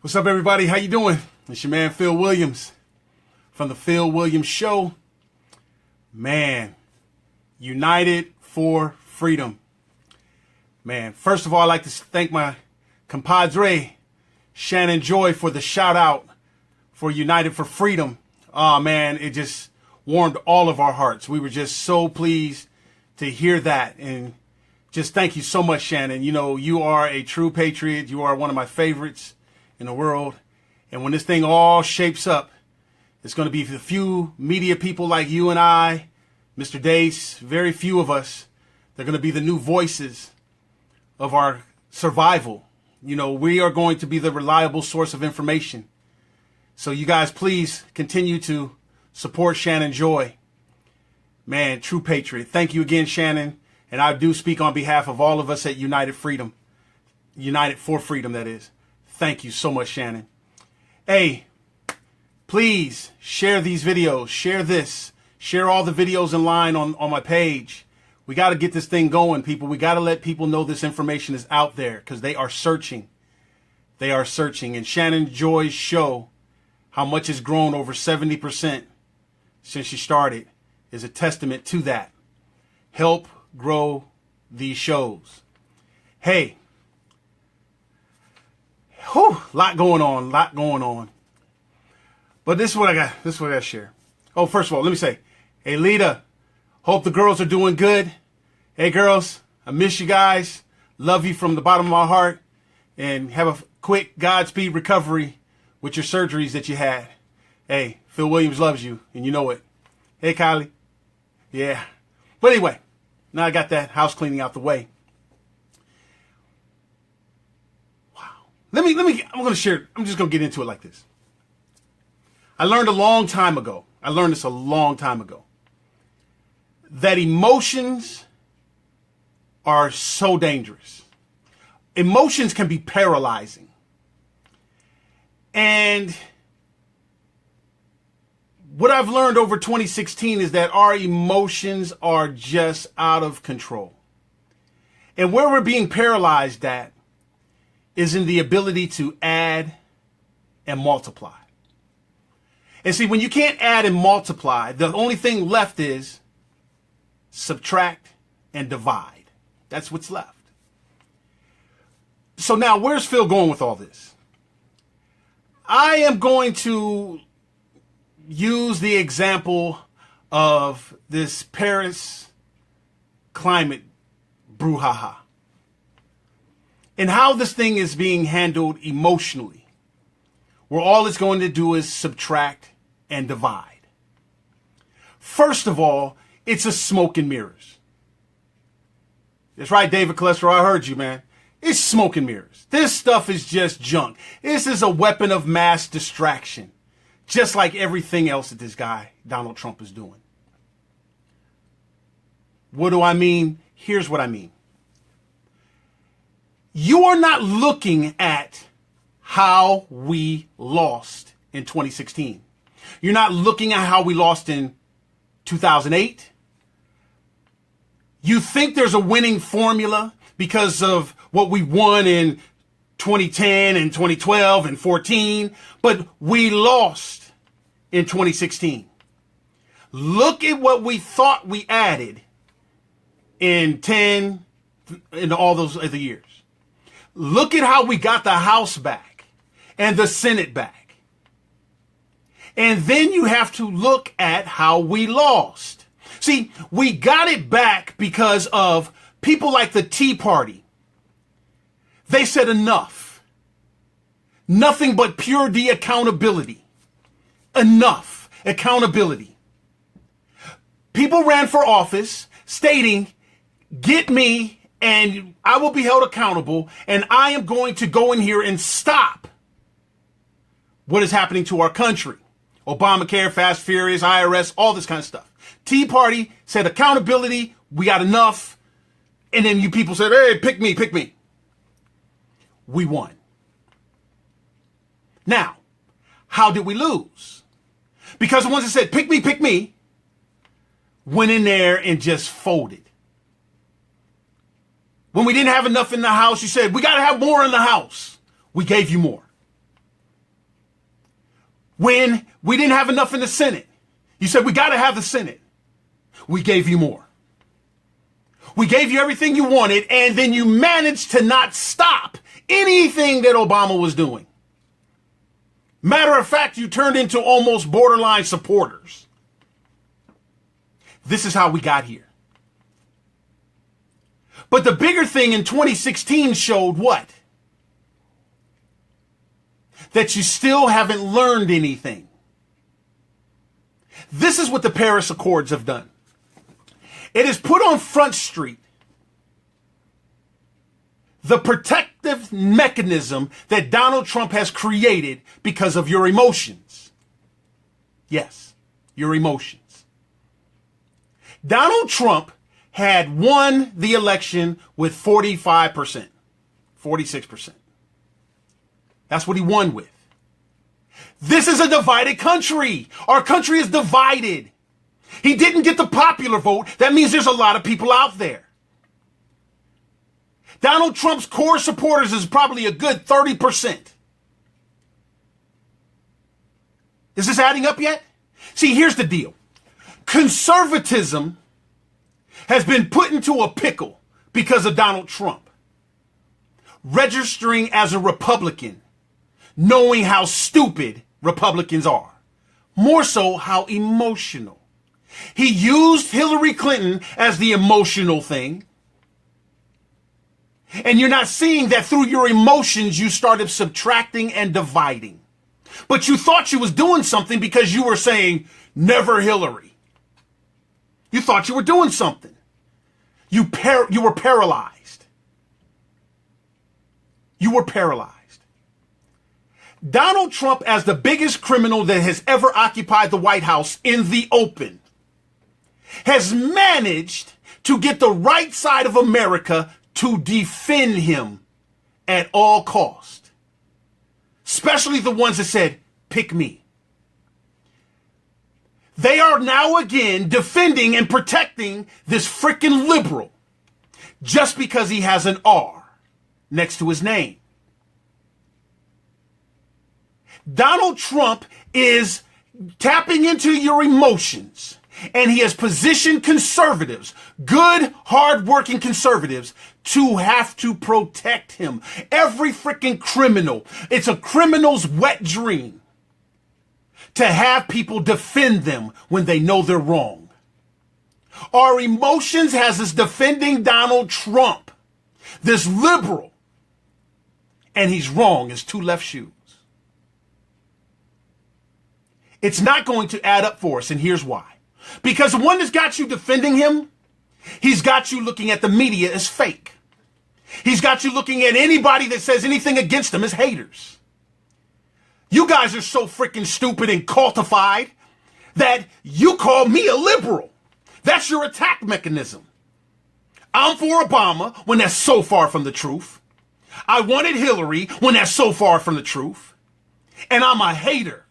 What's up, everybody? How you doing? It's your man, Phil Williams from the Phil Williams Show. Man, united for freedom. Man, first of all, I'd like to thank my compadre, Shannon Joy, for the shout out for United for Freedom. Oh, man, it just warmed all of our hearts. We were just so pleased to hear that. And just thank you so much, Shannon. You know, you are a true patriot. You are one of my favorites in the world. And when this thing all shapes up, it's going to be the few media people like you and I, Mr. Dace, very few of us. They're going to be the new voices of our survival. You know, we are going to be the reliable source of information. So you guys, please continue to support Shannon Joy. Man, true patriot. Thank you again, Shannon. And I do speak on behalf of all of us at United Freedom. United for Freedom, that is. Thank you so much, Shannon. Hey, please share these videos. Share this. Share all the videos in line on my page. We got to get this thing going, people. We got to let people know this information is out there because they are searching. They are searching. And Shannon Joy's show, how much it's grown, over 70% since she started, is a testament to that. Help grow these shows. Hey, lot going on. But this is what I got. This is what I got to share. Oh, first of all, let me say, hey, Lita, hope the girls are doing good. Hey, girls, I miss you guys. Love you from the bottom of my heart. And have a quick Godspeed recovery with your surgeries that you had. Hey, Phil Williams loves you, and you know it. Hey, Kylie. Yeah. But anyway, now I got that house cleaning out the way. Let me, I'm going to share, I'm just going to get into it like this. I learned a long time ago, that emotions are so dangerous. Emotions can be paralyzing. And what I've learned over 2016 is that our emotions are just out of control. And where we're being paralyzed at is in the ability to add and multiply. And see, when you can't add and multiply, the only thing left is subtract and divide. That's what's left. So now, where's Phil going with all this? I am going to use the example of this Paris climate brouhaha, and how this thing is being handled emotionally, where all it's going to do is subtract and divide. First of all, it's a smoke and mirrors. That's right, David Cholesterol, I heard you, man. It's smoke and mirrors. This stuff is just junk. This is a weapon of mass distraction, just like everything else that this guy, Donald Trump, is doing. What do I mean? Here's what I mean. You are not looking at how we lost in 2016. You're not looking at how we lost in 2008. You think there's a winning formula because of what we won in 2010 and 2012 and 14, but we lost in 2016. Look at what we thought we added in 10, in all those other years. Look at how we got the House back and the Senate back. And then you have to look at how we lost. See, we got it back because of people like the Tea Party. They said enough. Nothing but pure de-accountability. Enough accountability. People ran for office stating, get me and I will be held accountable, and I am going to go in here and stop what is happening to our country. Obamacare, Fast Furious, IRS, all this kind of stuff. Tea Party said accountability, we got enough. And then you people said, hey, pick me, pick me. We won. Now, how did we lose? Because the ones that said, pick me, went in there and just folded. When we didn't have enough in the House, you said, we got to have more in the House. We gave you more. When we didn't have enough in the Senate, you said, we got to have the Senate. We gave you more. We gave you everything you wanted, and then you managed to not stop anything that Obama was doing. Matter of fact, you turned into almost borderline supporters. This is how we got here. But the bigger thing in 2016 showed what? That you still haven't learned anything. This is what the Paris Accords have done. It has put on Front Street the protective mechanism that Donald Trump has created because of your emotions. Yes, your emotions. Donald Trump had won the election with 45%, 46%. That's what he won with. This is a divided country. Our country is divided. He didn't get the popular vote. That means there's a lot of people out there. Donald Trump's core supporters is probably a good 30%. Is this adding up yet? See, here's the deal. Conservatism has been put into a pickle because of Donald Trump. Registering as a Republican, knowing how stupid Republicans are. More so, how emotional. He used Hillary Clinton as the emotional thing. And you're not seeing that through your emotions, you started subtracting and dividing. But you thought you was doing something because you were saying, never Hillary. You thought you were doing something. You were paralyzed. You were paralyzed. Donald Trump, as the biggest criminal that has ever occupied the White House in the open, has managed to get the right side of America to defend him at all cost. Especially the ones that said, pick me. They are now again defending and protecting this freaking liberal just because he has an R next to his name. Donald Trump is tapping into your emotions, and he has positioned conservatives, good, hard-working conservatives, to have to protect him. Every freaking criminal, it's a criminal's wet dream to have people defend them when they know they're wrong. Our emotions has us defending Donald Trump, this liberal, and he's wrong as two left shoes. It's not going to add up for us, and here's why. Because the one that's got you defending him, he's got you looking at the media as fake. He's got you looking at anybody that says anything against him as haters. You guys are so freaking stupid and cultified that you call me a liberal. That's your attack mechanism. I'm for Obama when that's so far from the truth. I wanted Hillary when that's so far from the truth. And I'm a hater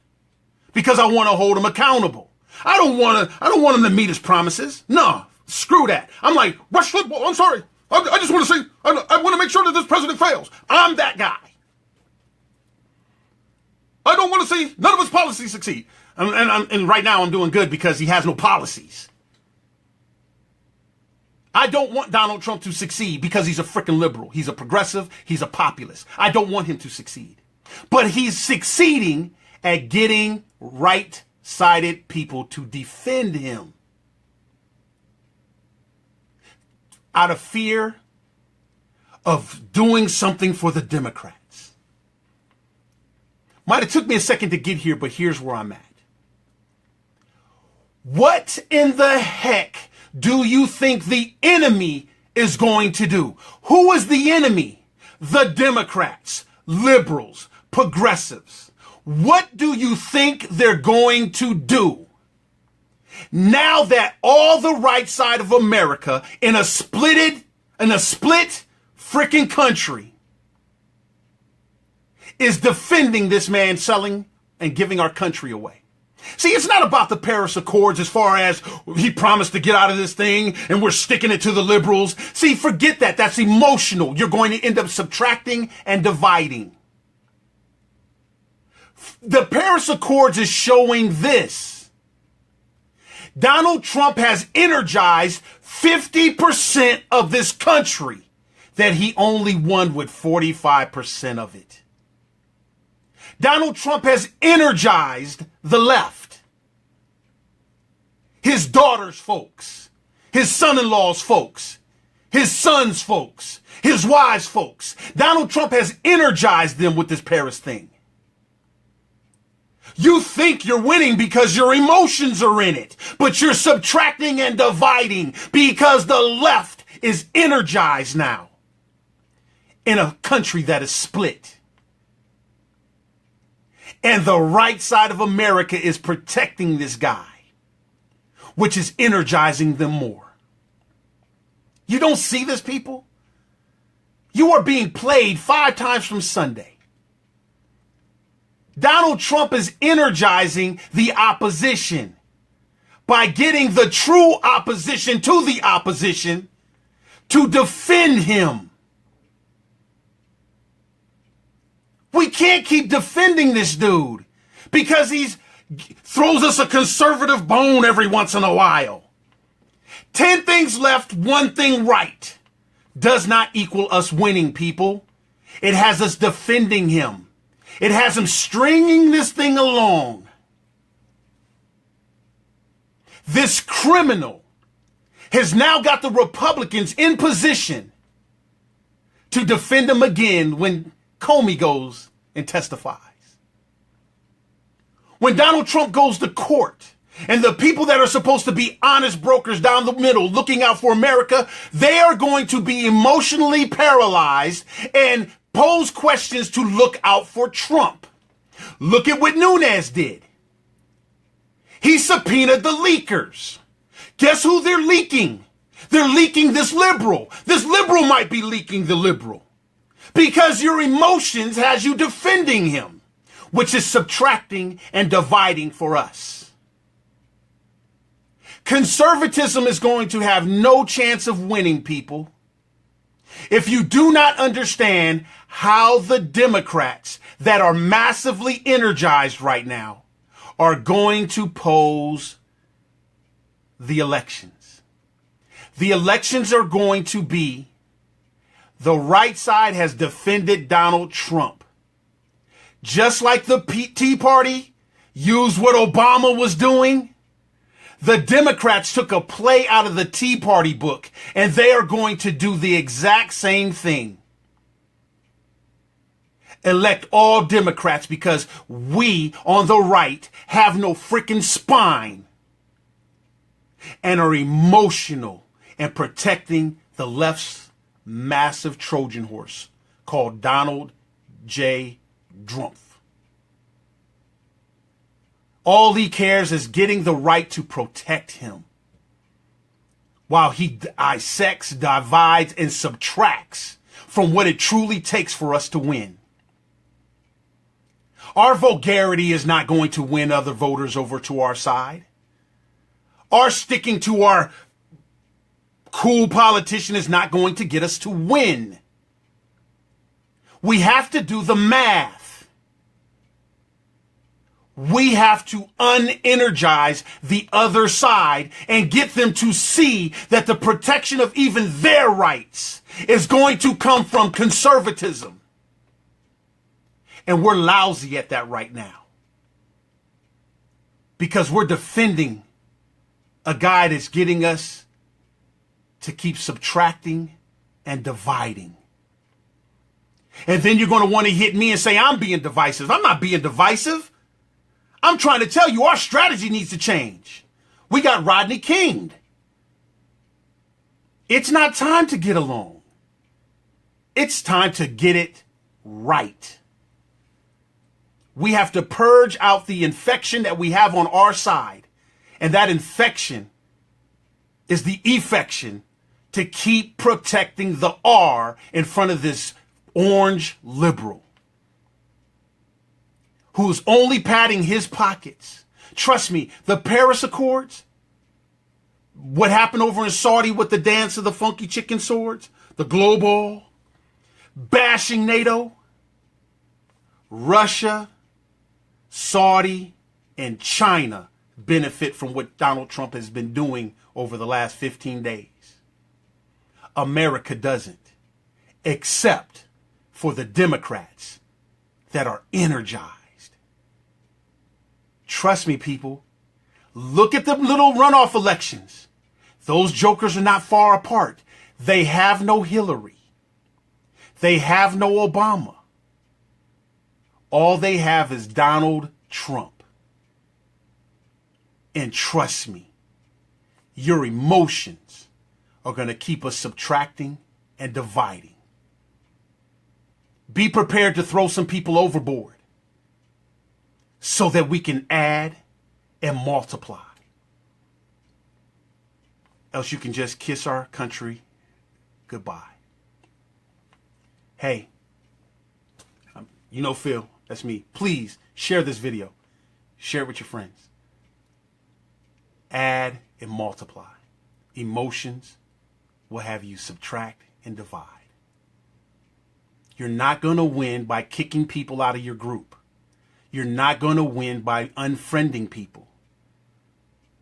because I want to hold him accountable. I don't want him to meet his promises. No, screw that. I'm like, Rush Limbaugh, I'm sorry. I just want to say, I want to make sure that this president fails. I'm that guy. I don't want to see none of his policies succeed. And right now I'm doing good because he has no policies. I don't want Donald Trump to succeed because he's a freaking liberal. He's a progressive. He's a populist. I don't want him to succeed. But he's succeeding at getting right-sided people to defend him. Out of fear of doing something for the Democrats. Might have took me a second to get here, but here's where I'm at. What in the heck do you think the enemy is going to do? Who is the enemy? The Democrats, liberals, progressives. What do you think they're going to do? Now that all the right side of America in a split freaking country is defending this man selling and giving our country away. See, it's not about the Paris Accords as far as he promised to get out of this thing and we're sticking it to the liberals. See, forget that. That's emotional. You're going to end up subtracting and dividing. The Paris Accords is showing this. Donald Trump has energized 50% of this country that he only won with 45% of it. Donald Trump has energized the left. His daughter's folks, his son-in-law's folks, his son's folks, his wife's folks. Donald Trump has energized them with this Paris thing. You think you're winning because your emotions are in it, but you're subtracting and dividing because the left is energized now in a country that is split. And the right side of America is protecting this guy, which is energizing them more. You don't see this, people? You are being played 5 times from Sunday. Donald Trump is energizing the opposition by getting the true opposition to the opposition to defend him. We can't keep defending this dude because he throws us a conservative bone every once in a while. 10 things left, 1 thing right does not equal us winning, people. It has us defending him. It has him stringing this thing along. This criminal has now got the Republicans in position to defend him again when Comey goes and testifies. When Donald Trump goes to court and the people that are supposed to be honest brokers down the middle looking out for America, they are going to be emotionally paralyzed and pose questions to look out for Trump. Look at what Nunes did. He subpoenaed the leakers. Guess who they're leaking? They're leaking this liberal. This liberal might be leaking the liberal because your emotions has you defending him, which is subtracting and dividing for us. Conservatism is going to have no chance of winning, people, if you do not understand how the Democrats that are massively energized right now are going to pose the elections. The elections are going to be the right side has defended Donald Trump. Just like the Tea Party used what Obama was doing, the Democrats took a play out of the Tea Party book, and they are going to do the exact same thing. Elect all Democrats because we on the right have no freaking spine and are emotional and protecting the left's massive Trojan horse called Donald J. Trump. All he cares is getting the right to protect him while he dissects, divides, and subtracts from what it truly takes for us to win. Our vulgarity is not going to win other voters over to our side. Our sticking to our cool politician is not going to get us to win. We have to do the math. We have to unenergize the other side and get them to see that the protection of even their rights is going to come from conservatism. And we're lousy at that right now because we're defending a guy that's getting us to keep subtracting and dividing. And then you're going to want to hit me and say, I'm being divisive. I'm not being divisive. I'm trying to tell you our strategy needs to change. We got Rodney King. It's not time to get along. It's time to get it right. We have to purge out the infection that we have on our side. And that infection is the effection to keep protecting the R in front of this orange liberal who's only padding his pockets. Trust me, the Paris Accords, what happened over in Saudi with the dance of the funky chicken swords, the global, bashing NATO, Russia, Saudi and China benefit from what Donald Trump has been doing over the last 15 days. America doesn't, except for the Democrats that are energized. Trust me, people. Look at the little runoff elections. Those jokers are not far apart. They have no Hillary. They have no Obama. All they have is Donald Trump. And trust me, your emotions are going to keep us subtracting and dividing. Be prepared to throw some people overboard so that we can add and multiply. Else you can just kiss our country goodbye. Hey, you know Phil, that's me. Please share this video. Share it with your friends. Add and multiply. Emotions will have you subtract and divide. You're not going to win by kicking people out of your group. You're not going to win by unfriending people.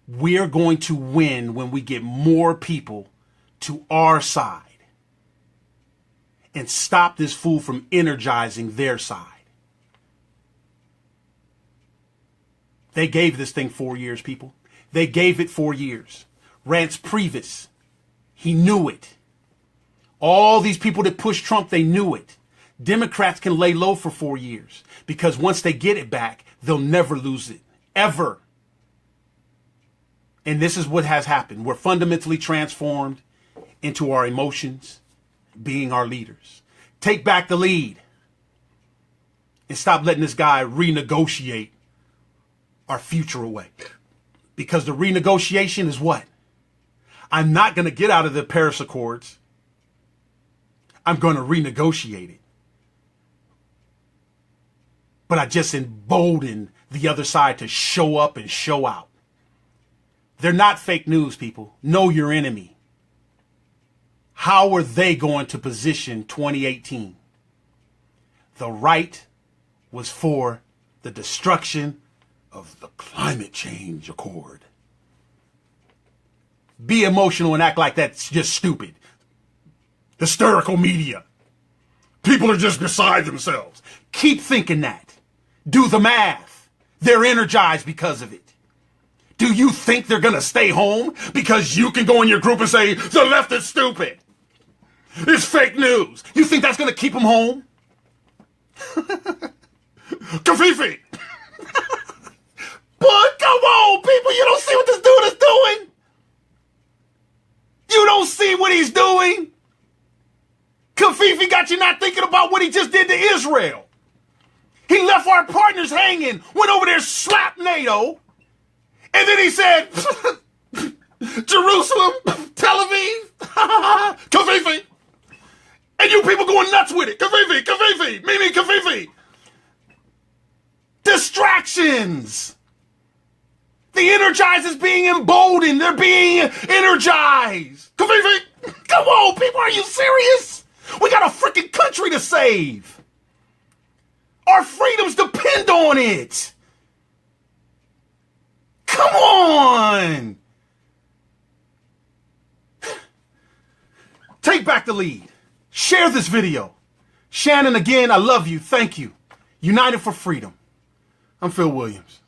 We're going to win when we get more people to our side and stop this fool from energizing their side. They gave this thing 4 years, people. They gave it 4 years. Reince Priebus, he knew it. All these people that pushed Trump, they knew it. Democrats can lay low for 4 years because once they get it back, they'll never lose it, ever. And this is what has happened. We're fundamentally transformed into our emotions, being our leaders. Take back the lead and stop letting this guy renegotiate our future away. Because the renegotiation is what? I'm not going to get out of the Paris Accords. I'm going to renegotiate it. But I just emboldened the other side to show up and show out. They're not fake news, people. Know your enemy. How are they going to position 2018? The right was for the destruction of the climate change accord. Be emotional and act like that's just stupid. Hysterical media. People are just beside themselves. Keep thinking that. Do the math. They're energized because of it. Do you think they're going to stay home because you can go in your group and say, the left is stupid? It's fake news. You think that's going to keep them home? Kafifi! But come on, people, you don't see what this dude is doing? You don't see what he's doing? Kafifi got you not thinking about what he just did to Israel. He left our partners hanging, went over there, slapped NATO, and then he said, Jerusalem, Tel Aviv, Kafifi. And you people going nuts with it. Kafifi, Kafifi, Mimi, Kafifi. Distractions. The Energized is being emboldened. They're being energized. Kafifi, come on, people, are you serious? We got a freaking country to save. Our freedoms depend on it. Come on. Take back the lead. Share this video. Shannon, again, I love you. Thank you. United for Freedom. I'm Phil Williams.